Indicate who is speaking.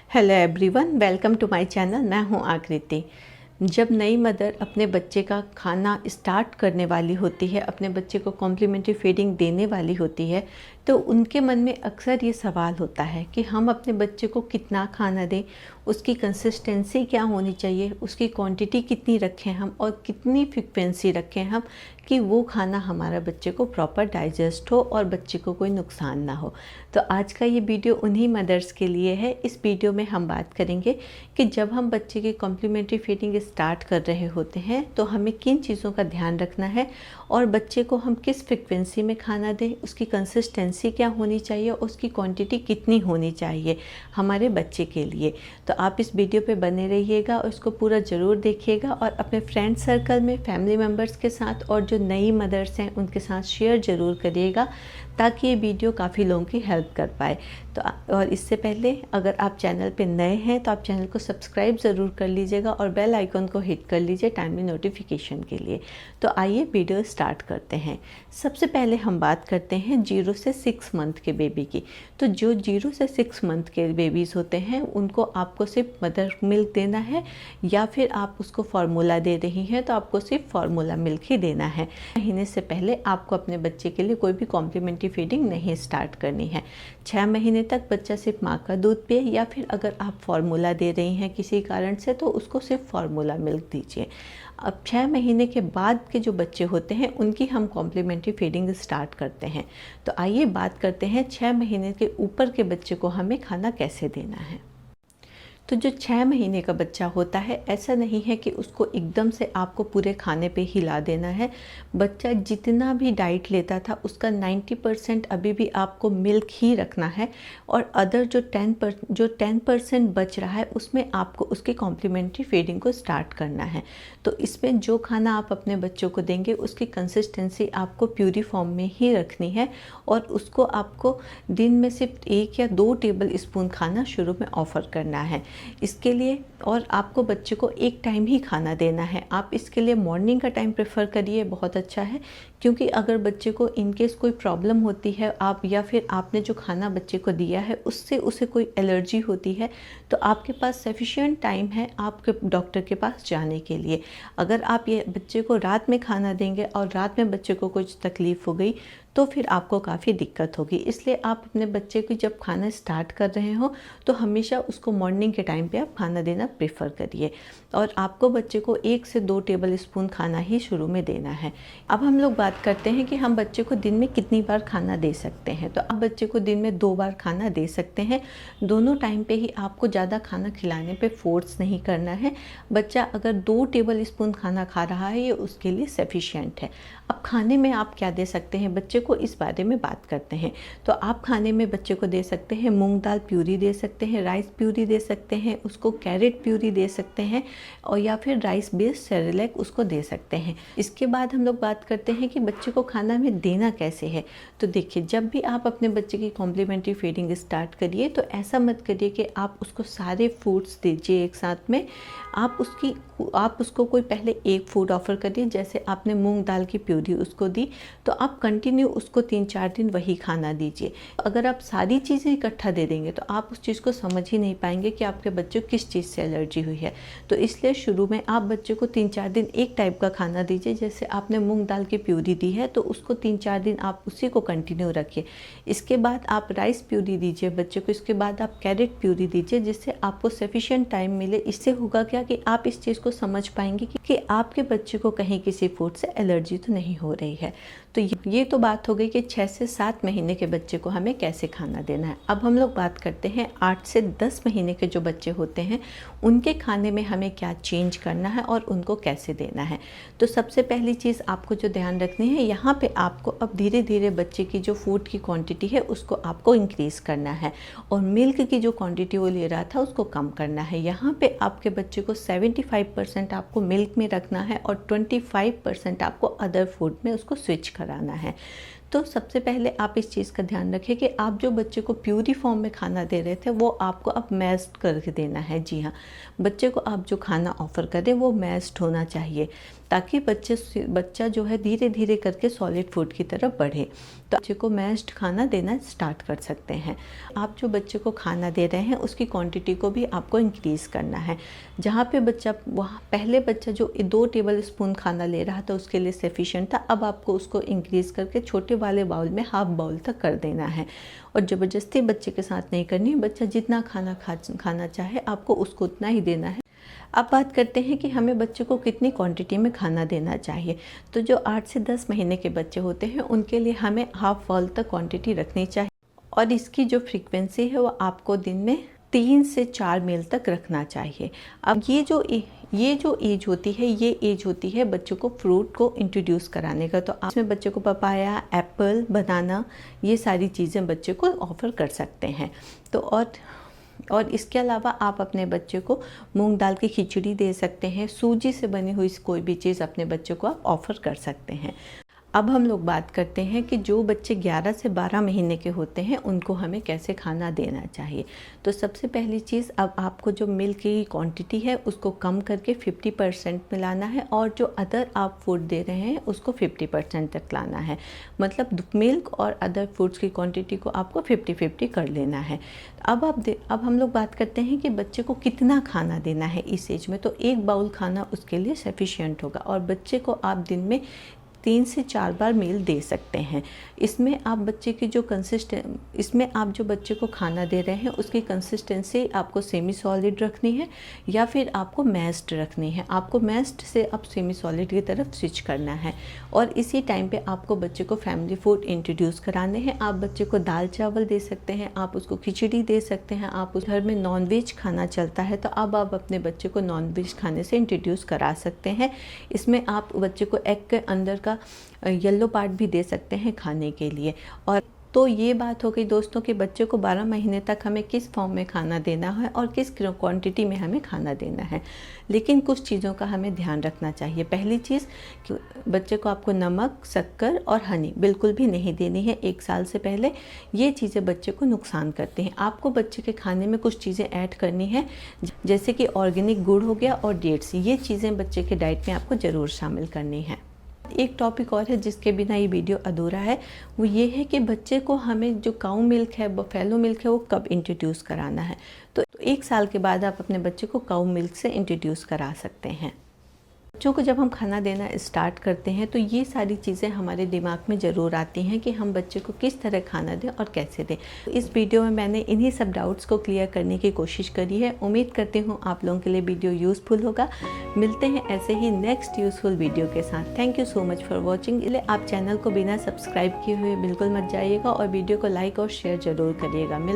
Speaker 1: Hello everyone, welcome to my channel. मैं हूं आकृति। जब नई मदर अपने बच्चे का खाना स्टार्ट करने वाली होती है, अपने बच्चे को कॉम्प्लीमेंट्री फीडिंग देने वाली होती है, तो उनके मन में अक्सर ये सवाल होता है कि हम अपने बच्चे को कितना खाना दें, उसकी कंसिस्टेंसी क्या होनी चाहिए, उसकी क्वांटिटी कितनी रखें हम और कितनी फ्रिक्वेंसी रखें हम कि वो खाना हमारा बच्चे को प्रॉपर डाइजेस्ट हो और बच्चे को कोई नुकसान ना हो। तो आज का ये वीडियो उन्हीं मदर्स के लिए है। इस वीडियो में हम बात करेंगे कि जब हम बच्चे की कॉम्प्लीमेंट्री फीडिंग स्टार्ट कर रहे होते हैं तो हमें किन चीज़ों का ध्यान रखना है और बच्चे को हम किस फ्रिक्वेंसी में खाना दें, उसकी कंसिस्टेंसी क्या होनी चाहिए, उसकी क्वांटिटी कितनी होनी चाहिए हमारे बच्चे के लिए। तो आप इस वीडियो पे बने रहिएगा और इसको पूरा ज़रूर देखिएगा और अपने फ्रेंड सर्कल में, फैमिली मेम्बर्स के साथ और जो नई मदर्स हैं उनके साथ शेयर ज़रूर करिएगा ताकि ये वीडियो काफ़ी लोगों की हेल्प कर पाए। तो और इससे पहले अगर आप चैनल पे नए हैं तो आप चैनल को सब्सक्राइब ज़रूर कर लीजिएगा और बेल आइकन को हिट कर लीजिए टाइमली नोटिफिकेशन के लिए। तो आइए वीडियो स्टार्ट करते हैं। सबसे पहले हम बात करते हैं 0 से 6 मंथ के बेबी की। तो जो 0 से 6 मंथ के बेबीज़ होते हैं उनको आपको सिर्फ मदर मिल्क देना है या फिर आप उसको फार्मूला दे रही हैं तो आपको सिर्फ फार्मूला मिल्क ही देना है। महीने से पहले आपको अपने बच्चे के लिए कोई भी कॉम्प्लीमेंट्री फीडिंग नहीं स्टार्ट करनी है। 6 महीने तक बच्चा सिर्फ माँ का दूध पिए या फिर अगर आप फार्मूला दे रही हैं किसी कारण से तो उसको सिर्फ फार्मूला मिल्क दीजिए। अब 6 महीने के बाद के जो बच्चे होते हैं उनकी हम कॉम्प्लीमेंट्री फीडिंग स्टार्ट करते हैं। तो आइए बात करते हैं 6 महीने के ऊपर के बच्चे को हमें खाना कैसे देना है। तो जो 6 महीने का बच्चा होता है ऐसा नहीं है कि उसको एकदम से आपको पूरे खाने पे हिला देना है। बच्चा जितना भी डाइट लेता था उसका 90% अभी भी आपको मिल्क ही रखना है और अदर जो 10% बच रहा है उसमें आपको उसकी कॉम्प्लीमेंट्री फीडिंग को स्टार्ट करना है। तो इसमें जो खाना आप अपने बच्चों को देंगे उसकी कंसिस्टेंसी आपको प्यूरी फॉर्म में ही रखनी है और उसको आपको दिन में सिर्फ 1 या 2 टेबल स्पून खाना शुरू में ऑफ़र करना है। इसके लिए और आपको बच्चे को एक टाइम ही खाना देना है। आप इसके लिए मॉर्निंग का टाइम प्रेफर करिए, बहुत अच्छा है, क्योंकि अगर बच्चे को इनकेस कोई प्रॉब्लम होती है आप या फिर आपने जो खाना बच्चे को दिया है उससे उसे कोई एलर्जी होती है तो आपके पास सफिशिएंट टाइम है आपके डॉक्टर के पास जाने के लिए। अगर आप ये बच्चे को रात में खाना देंगे और रात में बच्चे को कुछ तकलीफ़ हो गई तो फिर आपको काफ़ी दिक्कत होगी। इसलिए आप अपने बच्चे को जब खाना स्टार्ट कर रहे हो तो हमेशा उसको मॉर्निंग के टाइम पे आप खाना देना प्रेफर करिए और आपको बच्चे को 1 से 2 टेबल स्पून खाना ही शुरू में देना है। अब हम लोग बात करते हैं कि हम बच्चे को दिन में कितनी बार खाना दे सकते हैं। तो आप बच्चे को दिन में 2 बार खाना दे सकते हैं। दोनों टाइम पे ही आपको ज़्यादा खाना खिलाने पे फोर्स नहीं करना है। बच्चा अगर 2 टेबल स्पून खाना खा रहा है ये उसके लिए सफिशिएंट है। अब खाने में आप क्या दे सकते हैं बच्चे को, इस बारे में बात करते हैं। तो आप खाने में बच्चे को दे सकते हैं मूंग दाल प्यूरी दे सकते हैं, राइस प्यूरी दे सकते हैं, उसको कैरेट प्यूरी दे सकते हैं और या फिर राइस बेस्ड सेरेलैक उसको दे सकते हैं। इसके बाद हम लोग बात करते हैं कि बच्चे को खाना में देना कैसे है। तो देखिए, जब भी आप अपने बच्चे की कॉम्प्लीमेंट्री फीडिंग स्टार्ट करिए तो ऐसा मत करिए कि आप उसको सारे फूड्स दीजिए एक साथ में। आप उसको कोई पहले एक फूड ऑफ़र करिए। जैसे आपने मूंग दाल की प्यूरी उसको दी तो आप कंटिन्यू उसको 3-4 दिन वही खाना दीजिए। अगर आप सारी चीज़ें इकट्ठा दे देंगे तो आप उस चीज़ को समझ ही नहीं पाएंगे कि आपके बच्चे को किस चीज़ से एलर्जी हुई है। तो इसलिए शुरू में आप बच्चे को 3-4 दिन एक टाइप का खाना दीजिए। जैसे आपने मूंग दाल की प्यूरी दी है तो उसको 3-4 दिन आप उसी को कंटिन्यू रखिए। इसके बाद आप राइस प्यूरी दीजिए बच्चे को, इसके बाद आप कैरेट प्यूरी दीजिए जिससे आपको सफिशिएंट टाइम मिले। इससे होगा क्या कि आप इस चीज़ को समझ पाएंगे कि आपके बच्चे को कहीं किसी फूड से एलर्जी तो नहीं हो रही है। तो ये तो बात हो गई कि 6 से 7 महीने के बच्चे को हमें कैसे खाना देना है। अब हम लोग बात करते हैं 8 से 10 महीने के जो बच्चे होते हैं उनके खाने में हमें क्या चेंज करना है और उनको कैसे देना है। तो सबसे पहली चीज़ आपको जो ध्यान रखनी है, यहाँ पे आपको अब धीरे धीरे बच्चे की जो फूड की क्वांटिटी है उसको आपको इंक्रीज़ करना है और मिल्क की जो क्वांटिटी वो ले रहा था उसको कम करना है। यहाँ पे आपके बच्चे को 75% आपको मिल्क में रखना है और 25% आपको अदर फूड में उसको स्विच कराना है। तो सबसे पहले आप इस चीज़ का ध्यान रखें कि आप जो बच्चे को प्यूरी फॉर्म में खाना दे रहे थे वो आपको अब मैश्ड करके देना है। जी हाँ, बच्चे को आप जो खाना ऑफ़र करें वो मैश्ड होना चाहिए। ताकि बच्चा जो है धीरे धीरे करके सॉलिड फूड की तरफ बढ़े। तो बच्चे को मैश्ड खाना देना स्टार्ट कर सकते हैं। आप जो बच्चे को खाना दे रहे हैं उसकी क्वांटिटी को भी आपको इंक्रीज़ करना है। जहाँ पे बच्चा वहाँ पहले बच्चा जो 2 टेबल स्पून खाना ले रहा था उसके लिए सफिशिएंट था, अब आपको उसको इंक्रीज़ करके छोटे वाले बाउल में हाफ बाउल तक कर देना है। और ज़बरदस्ती बच्चे के साथ नहीं करनी है, बच्चा जितना खाना चाहे आपको उसको उतना ही देना है। अब बात करते हैं कि हमें बच्चे को कितनी क्वांटिटी में खाना देना चाहिए। तो जो 8 से 10 महीने के बच्चे होते हैं उनके लिए हमें हाफ बाउल तक क्वांटिटी रखनी चाहिए, और इसकी जो फ्रीक्वेंसी है वो आपको दिन में 3 से 4 मील तक रखना चाहिए। अब ये जो एज होती है बच्चों को फ्रूट को इंट्रोड्यूस कराने का। तो आप इसमें बच्चे को पपाया, एप्पल, बनाना, ये सारी चीज़ें बच्चे को ऑफ़र कर सकते हैं। तो और इसके अलावा आप अपने बच्चे को मूंग दाल की खिचड़ी दे सकते हैं, सूजी से बनी हुई कोई भी चीज़ अपने बच्चे को आप ऑफ़र कर सकते हैं। अब हम लोग बात करते हैं कि जो बच्चे 11 से 12 महीने के होते हैं उनको हमें कैसे खाना देना चाहिए। तो सबसे पहली चीज़, अब आपको जो मिल्क की क्वांटिटी है उसको कम करके 50% मिलाना है, और जो अदर आप फूड दे रहे हैं उसको 50% तक लाना है। मतलब मिल्क और अदर फूड्स की क्वांटिटी को आपको 50-50 कर लेना है। अब हम लोग बात करते हैं कि बच्चे को कितना खाना देना है इस एज में। तो 1 बाउल खाना उसके लिए सफिशिएंट होगा, और बच्चे को आप दिन में 3 से 4 बार मील दे सकते हैं। इसमें आप जो बच्चे को खाना दे रहे हैं उसकी कंसिस्टेंसी आपको सेमी सॉलिड रखनी है या फिर आपको मैश्ड रखनी है। आपको मैश्ड से अब सेमी सॉलिड की तरफ स्विच करना है, और इसी टाइम पे आपको बच्चे को फैमिली फूड इंट्रोड्यूस कराने हैं। आप बच्चे को दाल चावल दे सकते हैं, आप उसको खिचड़ी दे सकते हैं। आप उस घर में नॉनवेज खाना चलता है तो अब आप अपने बच्चे को नॉनवेज खाने से इंट्रोड्यूस करा सकते हैं। इसमें आप बच्चे को एग के अंदर का येलो पार्ट भी दे सकते हैं खाने के लिए। और तो ये बात हो गई दोस्तों कि बच्चे को 12 महीने तक हमें किस फॉर्म में खाना देना है और किस क्वांटिटी में हमें खाना देना है। लेकिन कुछ चीज़ों का हमें ध्यान रखना चाहिए। पहली चीज़ कि बच्चे को आपको नमक, शक्कर और हनी बिल्कुल भी नहीं देनी है 1 साल से पहले। ये चीज़ें बच्चे को नुकसान करती हैं। आपको बच्चे के खाने में कुछ चीज़ें ऐड करनी है, जैसे कि ऑर्गेनिक गुड़ हो गया और डेट्स। ये चीज़ें बच्चे के डाइट में आपको ज़रूर शामिल करनी है। एक टॉपिक और है जिसके बिना ये वीडियो अधूरा है, वो ये है कि बच्चे को हमें जो काऊ मिल्क है, बफेलो मिल्क है, वो कब इंट्रोड्यूस कराना है। तो 1 साल के बाद आप अपने बच्चे को काऊ मिल्क से इंट्रोड्यूस करा सकते हैं। बच्चों को जब हम खाना देना स्टार्ट करते हैं तो ये सारी चीज़ें हमारे दिमाग में ज़रूर आती हैं कि हम बच्चे को किस तरह खाना दें और कैसे दें। तो इस वीडियो में मैंने इन्हीं सब डाउट्स को क्लियर करने की कोशिश करी है। उम्मीद करती हूँ आप लोगों के लिए वीडियो यूज़फुल होगा। मिलते हैं ऐसे ही नेक्स्ट यूज़फुल वीडियो के साथ। Thank you so much for watching. इसलिए आप चैनल को बिना सब्सक्राइब किए हुए बिल्कुल मत जाइएगा, और वीडियो को लाइक और शेयर ज़रूर करिएगा।